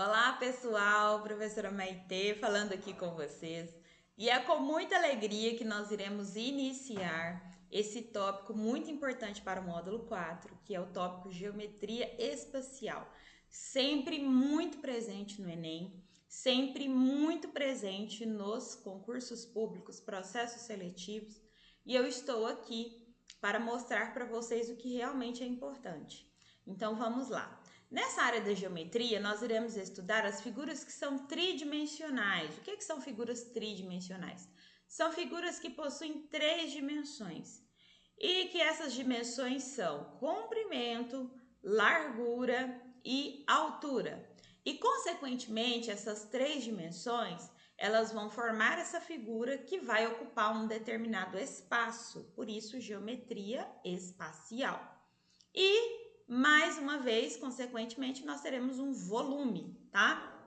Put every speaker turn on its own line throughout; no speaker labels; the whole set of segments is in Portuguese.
Olá, pessoal, professora Maitê falando aqui com vocês. E é com muita alegria que nós iremos iniciar esse tópico muito importante para o módulo 4, que é o tópico Geometria Espacial. Sempre muito presente no Enem, sempre muito presente nos concursos públicos, processos seletivos, e eu estou aqui para mostrar para vocês o que realmente é importante. Então vamos lá. Nessa área da geometria, nós iremos estudar as figuras que são tridimensionais. O que são figuras tridimensionais? São figuras que possuem três dimensões e que essas dimensões são comprimento, largura e altura. E, consequentemente, essas três dimensões, elas vão formar essa figura que vai ocupar um determinado espaço, por isso geometria espacial. E mais uma vez, consequentemente, nós teremos um volume, tá?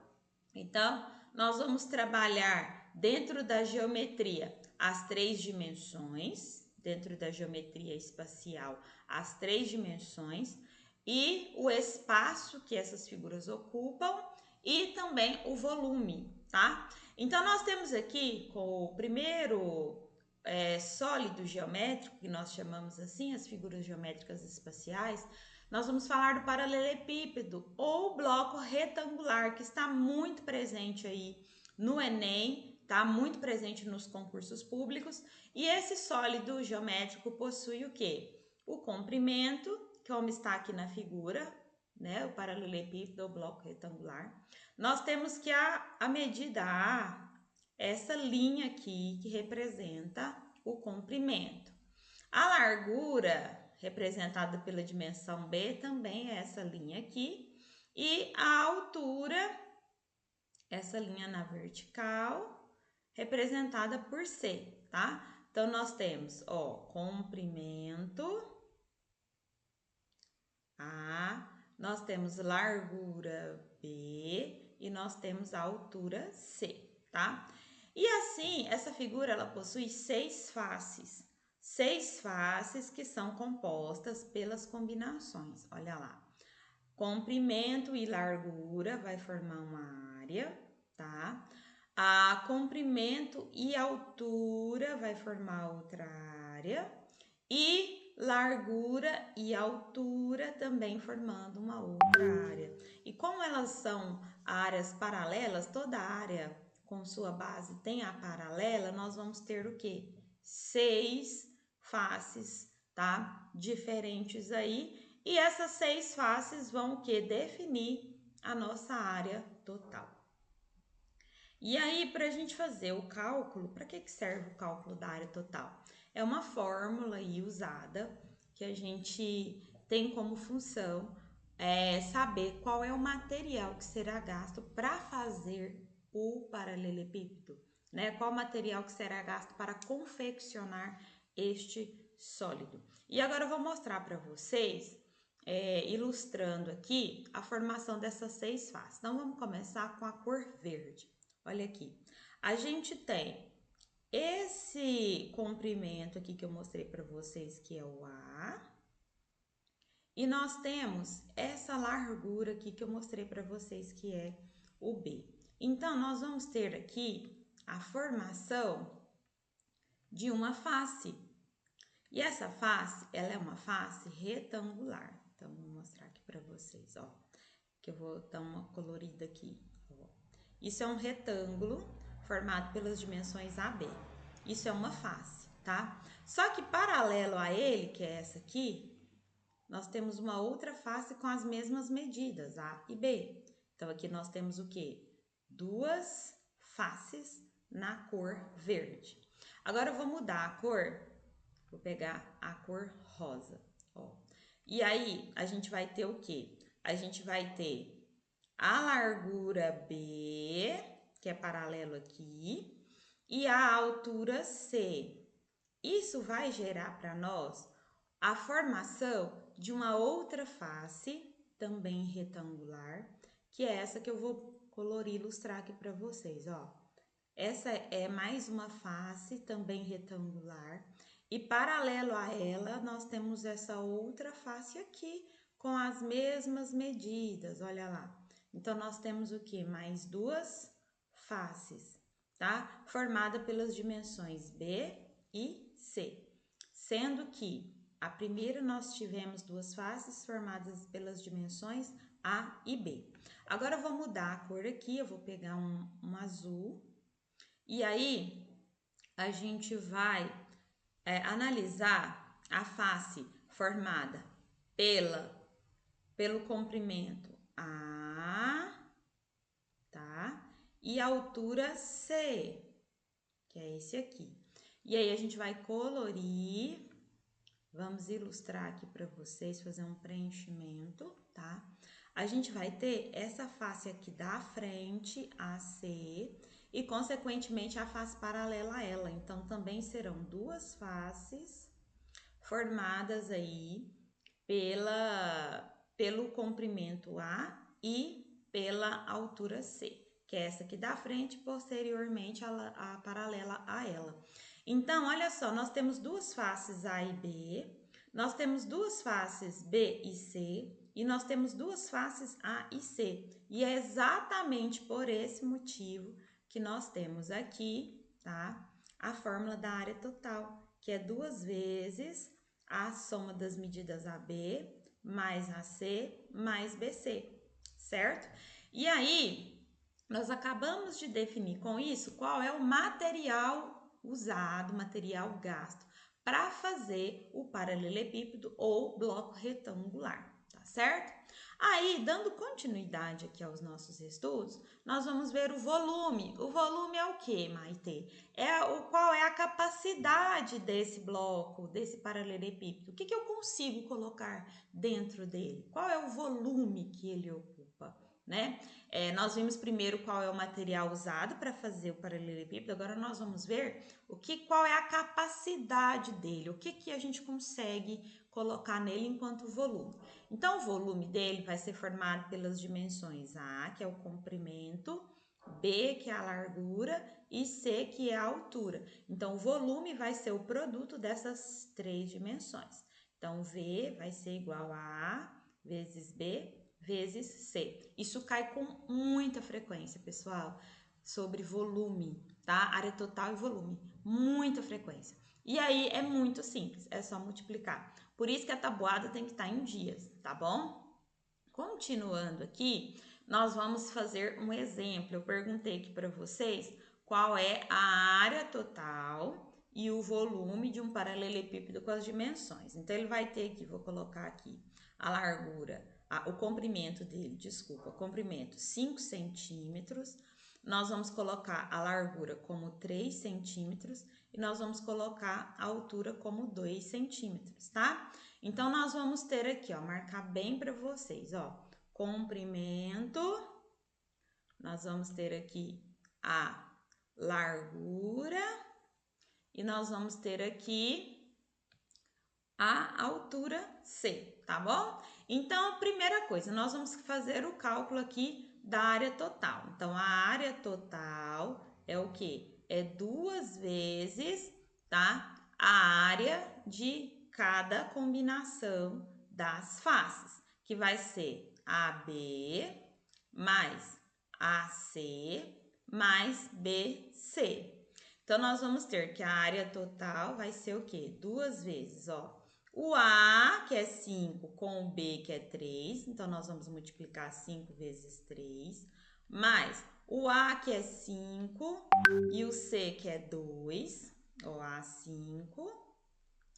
Então, nós vamos trabalhar dentro da geometria as três dimensões, dentro da geometria espacial, as três dimensões e o espaço que essas figuras ocupam e também o volume, tá? Então, nós temos aqui com o primeiro sólido geométrico, que nós chamamos assim, as figuras geométricas espaciais, nós vamos falar do paralelepípedo ou bloco retangular, que está muito presente aí no Enem, tá muito presente nos concursos públicos, e esse sólido geométrico possui o quê? O comprimento, como está aqui na figura, né, o paralelepípedo ou bloco retangular. Nós temos que a medida A, essa linha aqui que representa o comprimento. A largura, representada pela dimensão B, também é essa linha aqui. E a altura, essa linha na vertical, representada por C, tá? Então, nós temos, ó, comprimento A, nós temos largura B e nós temos a altura C, tá? E assim, essa figura, ela possui seis faces que são compostas pelas combinações. Olha lá. Comprimento e largura vai formar uma área, tá? A comprimento e altura vai formar outra área. E largura e altura também formando uma outra área. E como elas são áreas paralelas, toda área com sua base tem a paralela, nós vamos ter o quê? Seis faces, tá? Diferentes aí. E essas seis faces vão o quê? Definir a nossa área total. E aí, para a gente fazer o cálculo, para que serve o cálculo da área total? É uma fórmula aí usada que a gente tem como função saber qual é o material que será gasto para fazer o paralelepípedo, né? Qual material que será gasto para confeccionar este sólido. E agora eu vou mostrar para vocês, ilustrando aqui a formação dessas seis faces. Então, vamos começar com a cor verde. Olha aqui, a gente tem esse comprimento aqui que eu mostrei para vocês, que é o A, e nós temos essa largura aqui que eu mostrei para vocês, que é o B. Então, nós vamos ter aqui a formação de uma face. E essa face, ela é uma face retangular. Então, vou mostrar aqui para vocês, ó, que eu vou dar uma colorida aqui, ó. Isso é um retângulo formado pelas dimensões AB. Isso é uma face, tá? Só que paralelo a ele, que é essa aqui, nós temos uma outra face com as mesmas medidas, A e B. Então, aqui nós temos o quê? Duas faces na cor verde. Agora, eu vou mudar a cor, vou pegar a cor rosa, ó. E aí, a gente vai ter o quê? A gente vai ter a largura B, que é paralelo aqui, e a altura C. Isso vai gerar para nós a formação de uma outra face, também retangular, que é essa que eu vou colorir e ilustrar aqui para vocês, ó. Essa é mais uma face, também retangular, e paralelo a ela, nós temos essa outra face aqui, com as mesmas medidas, olha lá. Então, nós temos o quê? Mais duas faces, tá? Formada pelas dimensões B e C. Sendo que a primeira nós tivemos duas faces formadas pelas dimensões A e B. Agora, eu vou mudar a cor aqui, eu vou pegar um azul. E aí, a gente vai analisar a face formada pelo comprimento A, tá? E a altura C, que é esse aqui. E aí, a gente vai colorir, vamos ilustrar aqui para vocês, fazer um preenchimento, tá? A gente vai ter essa face aqui da frente, AC, e consequentemente a face paralela a ela. Então, também serão duas faces formadas aí pelo comprimento A e pela altura C, que é essa aqui da frente, posteriormente a paralela a ela. Então, olha só, nós temos duas faces A e B, nós temos duas faces B e C, e nós temos duas faces A e C. E é exatamente por esse motivo que nós temos aqui, tá? A fórmula da área total, que é 2 vezes a soma das medidas AB mais AC mais BC, certo? E aí, nós acabamos de definir com isso qual é o material usado, material gasto, para fazer o paralelepípedo ou bloco retangular, tá certo? Aí, dando continuidade aqui aos nossos estudos, nós vamos ver o volume. O volume é o que, Maitê? Qual é a capacidade desse bloco, desse paralelepípedo? O que eu consigo colocar dentro dele? Qual é o volume que ele ocupa, né? Nós vimos primeiro qual é o material usado para fazer o paralelepípedo, agora nós vamos ver qual é a capacidade dele, o que a gente consegue colocar nele enquanto volume. Então, o volume dele vai ser formado pelas dimensões A, que é o comprimento, B, que é a largura, e C, que é a altura. Então, o volume vai ser o produto dessas três dimensões. Então, V vai ser igual a A vezes B vezes C. Isso cai com muita frequência, pessoal, sobre volume, tá? Área total e volume, muita frequência. E aí é muito simples, é só multiplicar. Por isso que a tabuada tem que estar em dias, tá bom? Continuando aqui, nós vamos fazer um exemplo. Eu perguntei aqui para vocês qual é a área total e o volume de um paralelepípedo com as dimensões. Então, ele vai ter aqui, vou colocar aqui a largura, o comprimento dele, desculpa, comprimento 5 centímetros. Nós vamos colocar a largura como 3 centímetros e nós vamos colocar a altura como 2 centímetros, tá? Então, nós vamos ter aqui, ó, marcar bem para vocês, ó, comprimento, nós vamos ter aqui a largura e nós vamos ter aqui a altura C, tá bom? Então, primeira coisa, nós vamos fazer o cálculo aqui da área total. Então, a área total é o quê? É 2 vezes, tá? A área de cada combinação das faces, que vai ser AB mais AC mais BC. Então, nós vamos ter que a área total vai ser o quê? 2 vezes, ó. O A, que é 5, com o B, que é 3. Então, nós vamos multiplicar 5 vezes 3. Mais o A, que é 5, e o C, que é 2. Ó, A5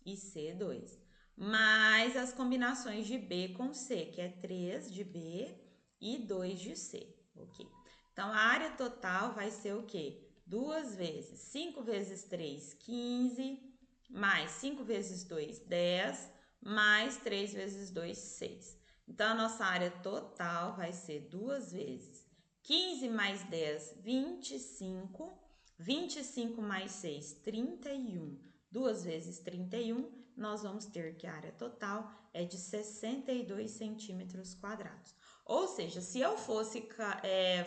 e C2. Mais as combinações de B com C, que é 3 de B e 2 de C. Ok? Então, a área total vai ser o quê? 2 vezes 5 vezes 3, 15, mais 5 vezes 2, 10, mais 3 vezes 2, 6. Então, a nossa área total vai ser 2 vezes 15 mais 10, 25, 25 mais 6, 31. 2 vezes 31, nós vamos ter que a área total é de 62 centímetros quadrados. Ou seja, se eu fosse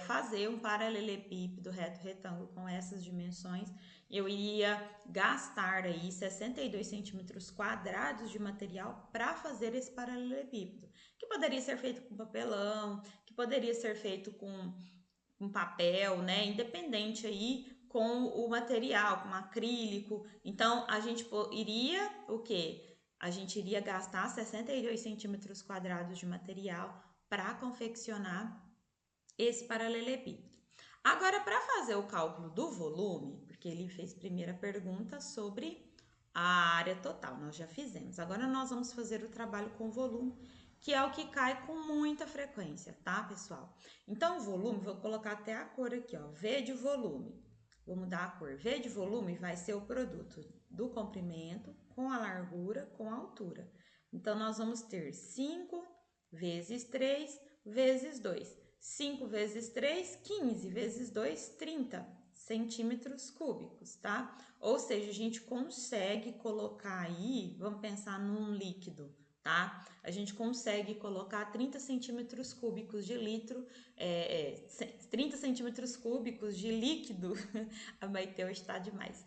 fazer um paralelepípedo reto retângulo com essas dimensões, eu iria gastar aí 62 centímetros quadrados de material para fazer esse paralelepípedo, que poderia ser feito com papelão, que poderia ser feito com papel, né? Independente aí com o material, com acrílico. Então, a gente iria o quê? A gente iria gastar 62 centímetros quadrados de material para confeccionar esse paralelepípedo. Agora, para fazer o cálculo do volume, porque ele fez primeira pergunta sobre a área total, nós já fizemos. Agora nós vamos fazer o trabalho com volume, que é o que cai com muita frequência, tá, pessoal? Então, o volume, vou colocar até a cor aqui, ó, V de volume. Vou mudar a cor. V de volume vai ser o produto do comprimento com a largura com a altura. Então, nós vamos ter 5 vezes 3 vezes 2. 5 vezes 3, 15 vezes 2, 30 centímetros cúbicos, tá? Ou seja, a gente consegue colocar aí, vamos pensar num líquido, tá? A gente consegue colocar 30 centímetros cúbicos de litro, 30 centímetros cúbicos de líquido, a Maite hoje tá demais.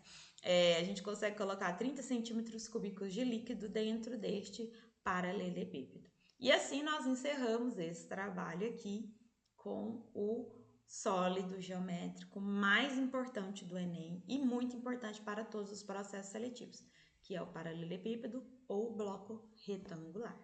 A gente consegue colocar 30 centímetros cúbicos de líquido dentro deste paralelepípedo. E assim nós encerramos esse trabalho aqui com o sólido geométrico mais importante do Enem e muito importante para todos os processos seletivos, que é o paralelepípedo ou bloco retangular.